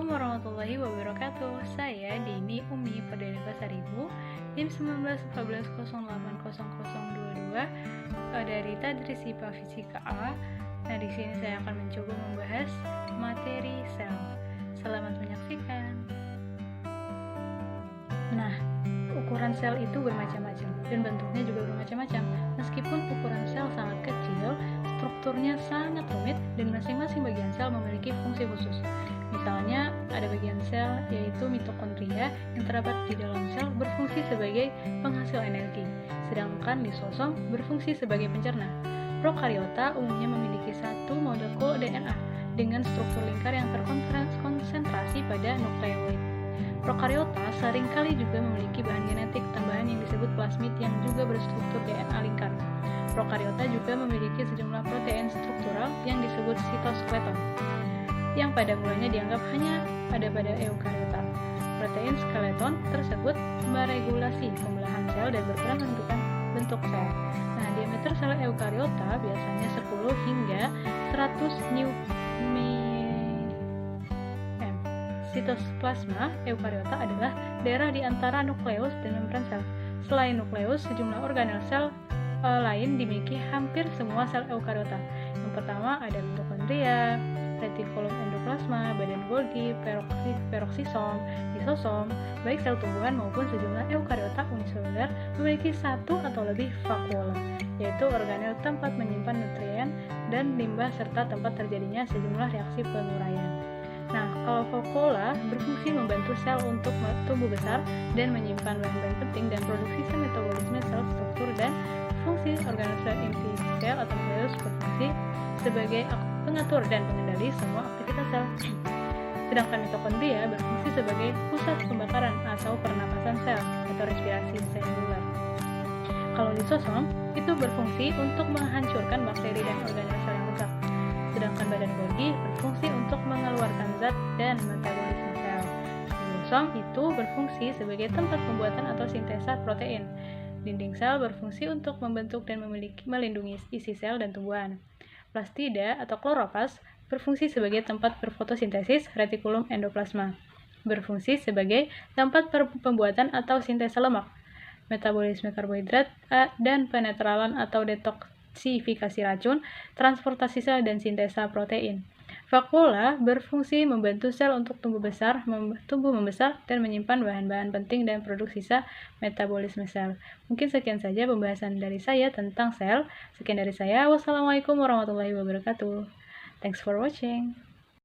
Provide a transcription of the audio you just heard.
warahmatullahi wabarakatuh. Saya Dini Umi Perdana Pasaribu, NIM 1914080022 dari Tadris IPA Fisika A. Nah, di sini saya akan mencoba membahas materi sel. Selamat menyaksikan. Nah, ukuran sel itu bermacam-macam dan bentuknya juga bermacam-macam. Meskipun ukuran sel sangat kecil, strukturnya sangat rumit dan masing-masing bagian sel memiliki fungsi khusus. Misalnya, ada bagian sel yaitu mitokondria yang terdapat di dalam sel berfungsi sebagai penghasil energi, sedangkan lisosom berfungsi sebagai pencerna. Prokariota umumnya memiliki satu molekul DNA dengan struktur lingkar yang terkonsentrasi pada nukleoid. Prokariota seringkali juga memiliki bahan genetik tambahan yang disebut plasmid yang juga berstruktur DNA lingkar. Prokariota juga memiliki sejumlah protein struktural yang disebut sitoskeleton, yang pada mulanya dianggap hanya ada pada eukariota. Protein skeleton tersebut meregulasi pembelahan sel dan berperan menentukan bentuk sel. Nah, diameter sel eukariota biasanya 10 hingga 100 μm. Sitoplasma eukariota adalah daerah di antara nukleus dan membran sel. Selain nukleus, sejumlah organel sel lain dimiliki hampir semua sel eukariota. Yang pertama ada mitokondria, retikulum endoplasma, badan Golgi, peroksisom, lisosom. Baik sel tumbuhan maupun sejumlah eukariota uniseluler memiliki satu atau lebih vakuola, yaitu organel tempat menyimpan nutrien dan limbah serta tempat terjadinya sejumlah reaksi penguraian. Nah, kalau vakuola berfungsi membantu sel untuk tumbuh besar dan menyimpan bahan-bahan penting dan produksi sel metabolisme sel struktur dan fungsi organel sel inti sel atau nukleus berfungsi sebagai pengatur dan pengendali semua aktivitas sel. Sedangkan mitokondria berfungsi sebagai pusat pembakaran atau pernapasan sel atau respirasi seluler. Kalau lisosom itu berfungsi untuk menghancurkan bakteri dan organel sel yang rusak. Sedangkan badan Golgi berfungsi untuk mengeluarkan zat dan metabolisme sel. Lisosom itu berfungsi sebagai tempat pembuatan atau sintesa protein. Dinding sel berfungsi untuk membentuk dan melindungi isi sel dan tumbuhan. Plastida atau kloroplas berfungsi sebagai tempat berfotosintesis retikulum endoplasma. Berfungsi sebagai tempat pembuatan atau sintesa lemak, metabolisme karbohidrat dan penetralan atau detoksifikasi racun, transportasi sel dan sintesa protein. Vakuola berfungsi membantu sel untuk tumbuh membesar dan menyimpan bahan-bahan penting dan produk sisa metabolisme sel. Mungkin sekian saja pembahasan dari saya tentang sel. Sekian dari saya. Wassalamualaikum warahmatullahi wabarakatuh. Thanks for watching.